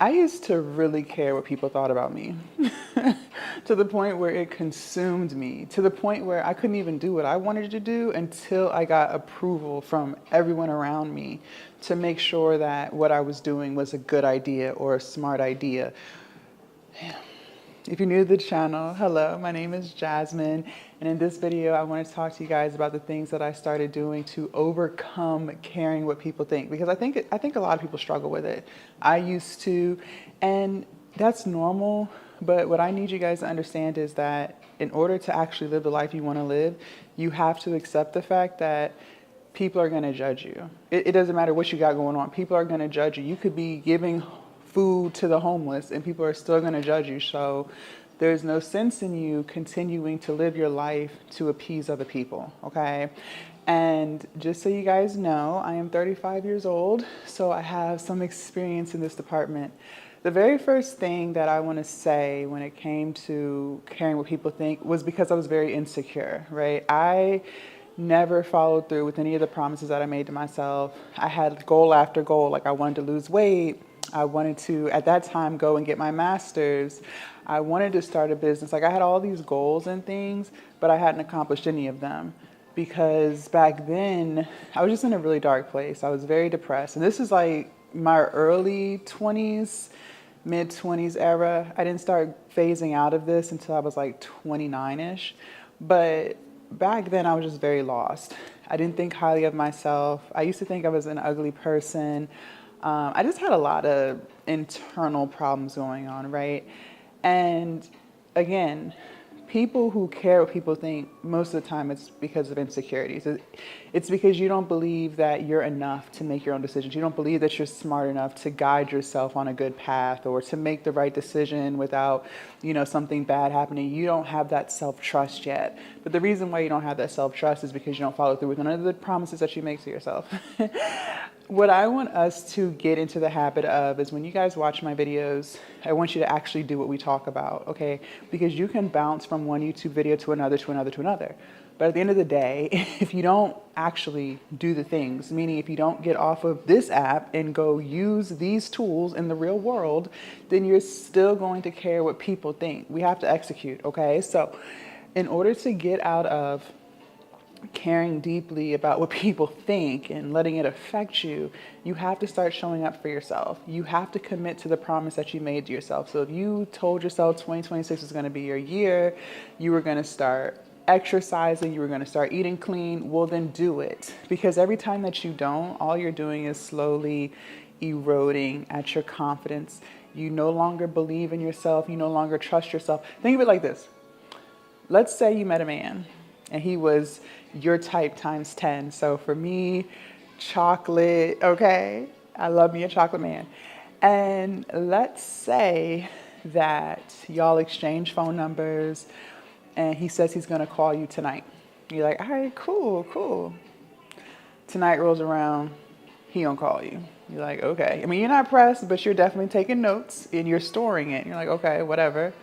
I used to really care what people thought about me to the point where it consumed me, to the point where I couldn't even do what I wanted to do until I got approval from everyone around me to make sure that what I was doing was a good idea or a smart idea. If you're new to the channel, hello, my name is Jasmine, and in this video I want to talk to you guys about the things that I started doing to overcome caring what people think, because I think a lot of people struggle with it. I used to, and that's normal, but what I need you guys to understand is that in order to actually live the life you want to live, you have to accept the fact that people are going to judge you. It doesn't matter what you got going on. People are going to judge you. You could be giving food to the homeless and people are still going to judge you. So there's no sense in you continuing to live your life to appease other people, okay? And just so you guys know, I am 35 years old, so I have some experience in this department. The very first thing that I want to say when it came to caring what people think was because I was very insecure, right? I never followed through with any of the promises that I made to myself. I had goal after goal, like I wanted to lose weight. I wanted to, at that time, go and get my master's. I wanted to start a business. Like I had all these goals and things, but I hadn't accomplished any of them because back then I was just in a really dark place. I was very depressed. And this is like my early 20s, mid 20s era. I didn't start phasing out of this until I was like 29-ish. But back then I was just very lost. I didn't think highly of myself. I used to think I was an ugly person. I just had a lot of internal problems going on, right? And again, people who care what people think, most of the time it's because of insecurities. It's because you don't believe that you're enough to make your own decisions. You don't believe that you're smart enough to guide yourself on a good path or to make the right decision without, something bad happening. You don't have that self-trust yet. But the reason why you don't have that self-trust is because you don't follow through with none of the promises that you make to yourself. What I want us to get into the habit of is when you guys watch my videos, I want you to actually do what we talk about, okay? Because you can bounce from one YouTube video to another, to another, to another. But at the end of the day, if you don't actually do the things, meaning if you don't get off of this app and go use these tools in the real world, then you're still going to care what people think. We have to execute, okay? So in order to get out of caring deeply about what people think and letting it affect you, you have to start showing up for yourself. You have to commit to the promise that you made to yourself. So if you told yourself 2026 is going to be your year, you were going to start exercising, you were going to start eating clean, well then do it. Because every time that you don't, all you're doing is slowly eroding at your confidence. You no longer believe in yourself. You no longer trust yourself. Think of it like this. Let's say you met a man and he was your type times 10. So for me, chocolate, okay? I love me a chocolate man. And let's say that y'all exchange phone numbers and he says he's gonna call you tonight. You're like, all right, cool. Tonight rolls around, he don't call you. You're like, okay. I mean, you're not pressed, but you're definitely taking notes and you're storing it. You're like, okay, whatever.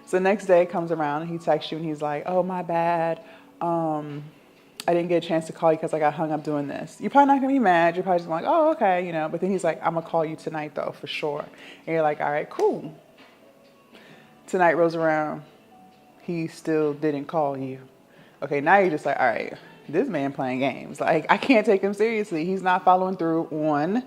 So the next day comes around and he texts you and he's like, oh, my bad. I didn't get a chance to call you because I got hung up doing this. You're probably not going to be mad. You're probably just like, oh, okay, But then he's like, I'm going to call you tonight, though, for sure. And you're like, all right, cool. Tonight rolls around. He still didn't call you. Okay, now you're just like, all right, this man playing games. Like, I can't take him seriously. He's not following through on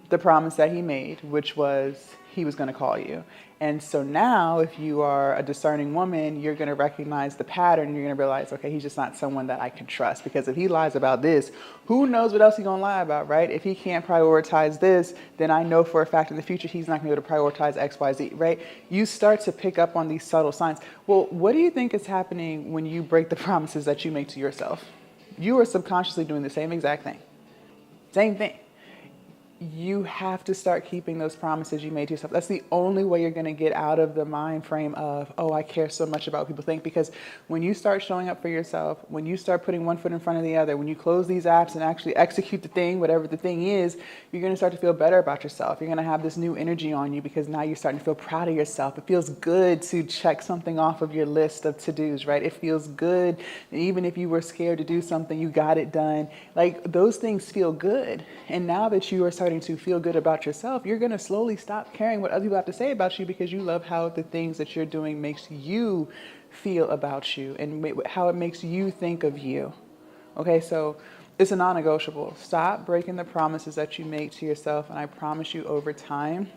the promise that he made, which was he was going to call you. And so now if you are a discerning woman, you're going to recognize the pattern and you're going to realize, okay, he's just not someone that I can trust, because if he lies about this, who knows what else he's going to lie about, right? If he can't prioritize this, then I know for a fact in the future he's not going to be able to prioritize X, Y, Z, right? You start to pick up on these subtle signs. Well, what do you think is happening when you break the promises that you make to yourself? You are subconsciously doing the same exact thing. Same thing. You have to start keeping those promises you made to yourself. That's the only way you're going to get out of the mind frame of, oh, I care so much about what people think. Because when you start showing up for yourself, when you start putting one foot in front of the other, when you close these apps and actually execute the thing, whatever the thing is, you're going to start to feel better about yourself. You're going to have this new energy on you because now you're starting to feel proud of yourself. It feels good to check something off of your list of to-dos, right? It feels good. Even if you were scared to do something, you got it done. Like, those things feel good. And now that you are starting starting to feel good about yourself, you're going to slowly stop caring what other people have to say about you because you love how the things that you're doing makes you feel about you and how it makes you think of you. Okay, so it's a non-negotiable. Stop breaking the promises that you make to yourself, and I promise you over time,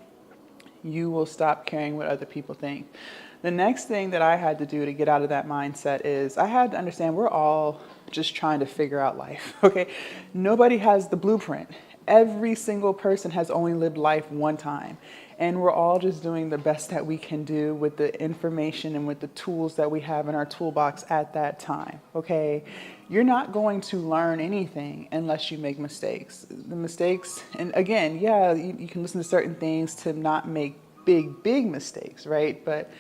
you will stop caring what other people think. The next thing that I had to do to get out of that mindset is I had to understand we're all just trying to figure out life, okay? Nobody has the blueprint. Every single person has only lived life one time. And we're all just doing the best that we can do with the information and with the tools that we have in our toolbox at that time, okay? You're not going to learn anything unless you make mistakes. The mistakes, and again, yeah, you can listen to certain things to not make big mistakes, right? But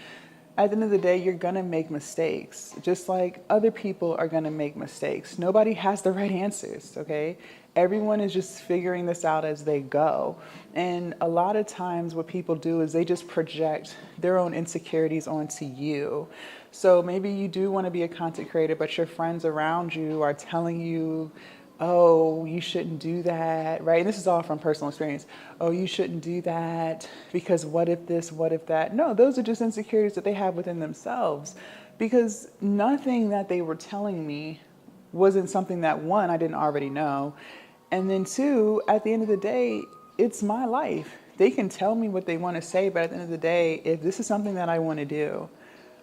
at the end of the day, you're gonna make mistakes, just like other people are gonna make mistakes. Nobody has the right answers, okay? Everyone is just figuring this out as they go. And a lot of times what people do is they just project their own insecurities onto you. So maybe you do want to be a content creator, but your friends around you are telling you, oh, you shouldn't do that, right? And this is all from personal experience. Oh, you shouldn't do that because what if this, what if that? No, those are just insecurities that they have within themselves, because nothing that they were telling me wasn't something that, one, I didn't already know. And then two, at the end of the day, it's my life. They can tell me what they want to say, but at the end of the day, if this is something that I want to do,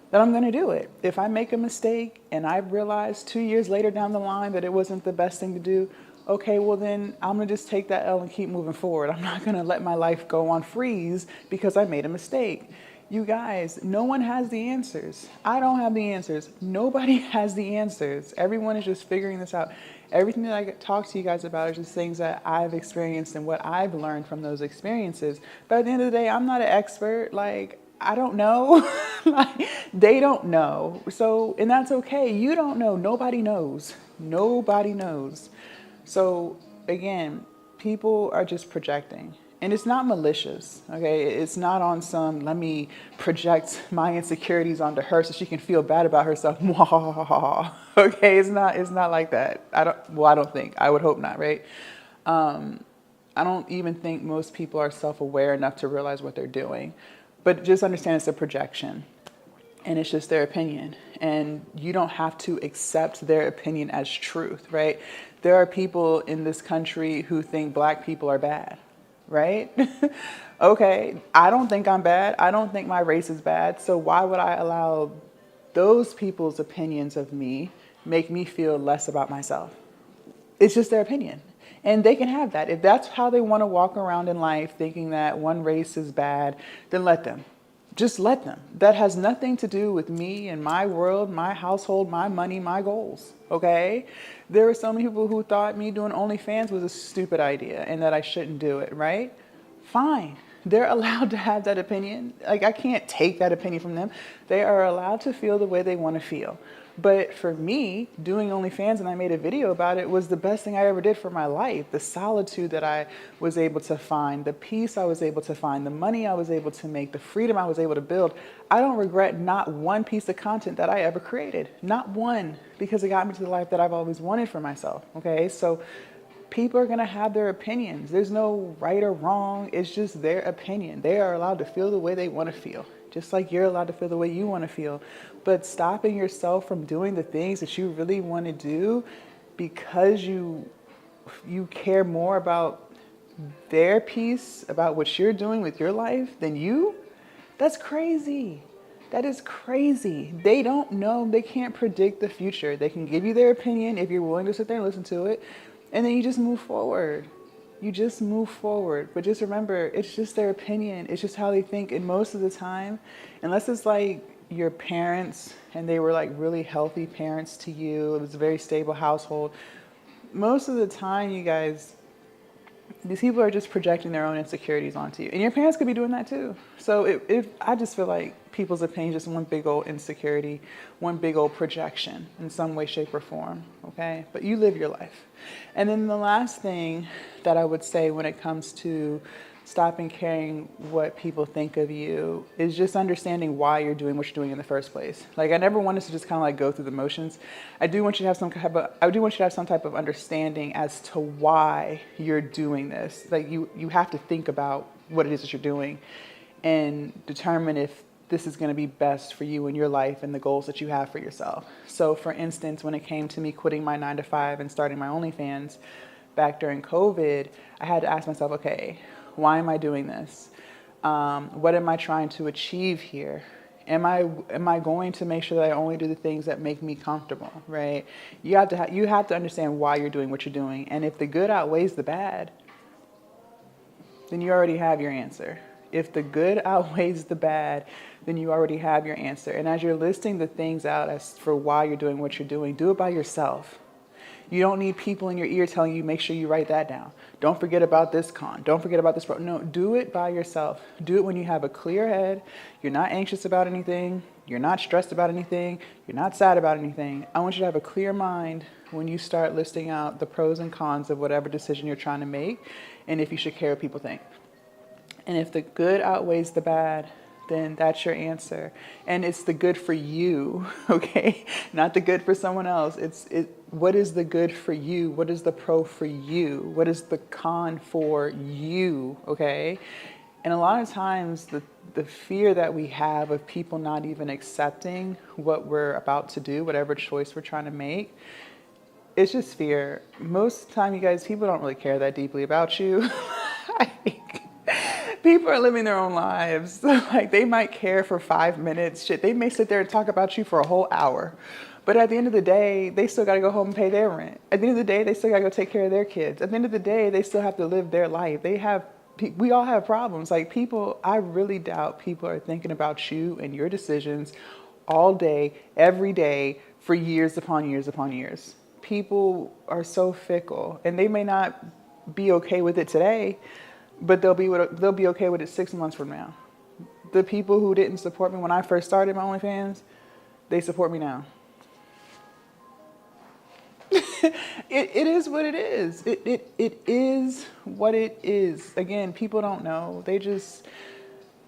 then I'm going to do it. If I make a mistake and I realize 2 years later down the line that it wasn't the best thing to do, okay, well then I'm going to just take that L and keep moving forward. I'm not going to let my life go on freeze because I made a mistake. You guys, no one has the answers. I don't have the answers. Nobody has the answers. Everyone is just figuring this out. Everything that I talk to you guys about is just things that I've experienced and what I've learned from those experiences. But at the end of the day, I'm not an expert. Like, I don't know. Like, they don't know. So, and that's okay. You don't know. Nobody knows. Nobody knows. So again, people are just projecting. And it's not malicious, okay? It's not on some, let me project my insecurities onto her so she can feel bad about herself. Okay, it's not like that. I don't think. I would hope not, right? I don't even think most people are self-aware enough to realize what they're doing. But just understand it's a projection. And it's just their opinion. And you don't have to accept their opinion as truth, right? There are people in this country who think black people are bad. Right? Okay, I don't think I'm bad. I don't think my race is bad. So why would I allow those people's opinions of me make me feel less about myself? It's just their opinion. And they can have that. If that's how they want to walk around in life thinking that one race is bad, then let them. Just let them. That has nothing to do with me and my world, my household, my money, my goals. Okay? There are so many people who thought me doing OnlyFans was a stupid idea and that I shouldn't do it, right? Fine. They're allowed to have that opinion. Like, I can't take that opinion from them. They are allowed to feel the way they want to feel. But for me, doing OnlyFans, and I made a video about it, was the best thing I ever did for my life. The solitude that I was able to find, the peace I was able to find, the money I was able to make, the freedom I was able to build. I don't regret not one piece of content that I ever created. Not one, because it got me to the life that I've always wanted for myself. Okay, so people are going to have their opinions. There's no right or wrong. It's just their opinion. They are allowed to feel the way they want to feel, just like you're allowed to feel the way you want to feel. But stopping yourself from doing the things that you really want to do because you care more about their peace, about what you're doing with your life than you, that's crazy. That is crazy. They don't know. They can't predict the future. They can give you their opinion if you're willing to sit there and listen to it. And then you just move forward. You just move forward. But just remember, it's just their opinion. It's just how they think. And most of the time, unless it's like your parents and they were like really healthy parents to you, it was a very stable household, most of the time, you guys, these people are just projecting their own insecurities onto you. And your parents could be doing that too. So if I just feel like people's opinion is just one big old insecurity, one big old projection in some way, shape, or form, okay? But you live your life. And then the last thing that I would say when it comes to stopping caring what people think of you is just understanding why you're doing what you're doing in the first place. Like, I never want us to just kind of like go through the motions. I do want you to have some type of understanding as to why you're doing this. Like, you have to think about what it is that you're doing and determine if this is going to be best for you in your life and the goals that you have for yourself. So for instance, when it came to me quitting my 9-to-5 and starting my OnlyFans back during COVID, I had to ask myself, okay, why am I doing this? What am I trying to achieve here? Am I going to make sure that I only do the things that make me comfortable, right? You have to understand why you're doing what you're doing. And if the good outweighs the bad, then you already have your answer. If the good outweighs the bad, then you already have your answer. And as you're listing the things out as for why you're doing what you're doing, do it by yourself. You don't need people in your ear telling you, make sure you write that down. Don't forget about this con. Don't forget about this pro. No, do it by yourself. Do it when you have a clear head. You're not anxious about anything. You're not stressed about anything. You're not sad about anything. I want you to have a clear mind when you start listing out the pros and cons of whatever decision you're trying to make and if you should care what people think. And if the good outweighs the bad, then that's your answer. And it's the good for you, okay? Not the good for someone else. What is the good for you? What is the pro for you? What is the con for you, okay? And a lot of times the fear that we have of people not even accepting what we're about to do, whatever choice we're trying to make, it's just fear. Most of the time, you guys, people don't really care that deeply about you. People are living their own lives. Like, they might care for 5 minutes. Shit, they may sit there and talk about you for a whole hour. But at the end of the day, they still got to go home and pay their rent. At the end of the day, they still got to go take care of their kids. At the end of the day, they still have to live their life. We all have problems. Like, people, I really doubt people are thinking about you and your decisions all day, every day, for years upon years upon years. People are so fickle, and they may not be okay with it today, but they'll be okay with it 6 months from now. The people who didn't support me when I first started my OnlyFans, they support me now. It is what it is. It is what it is. Again, people don't know.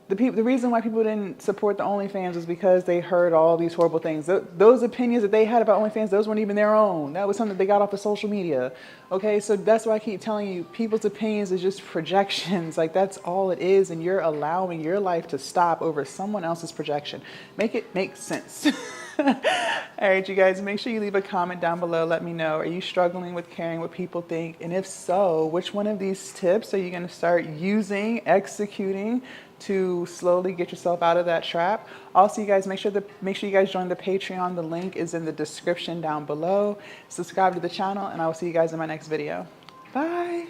The reason why people didn't support the OnlyFans was because they heard all these horrible things. Those opinions that they had about OnlyFans, those weren't even their own. That was something that they got off of social media. Okay, so that's why I keep telling you, people's opinions is just projections. Like, that's all it is, and you're allowing your life to stop over someone else's projection. Make it make sense. All right, you guys, make sure you leave a comment down below. Let me know, are you struggling with caring what people think? And if so, which one of these tips are you going to start using, executing to slowly get yourself out of that trap? Also, you guys, make sure you guys join the Patreon. The link is in the description down below. Subscribe to the channel, and I will see you guys in my next video. Bye.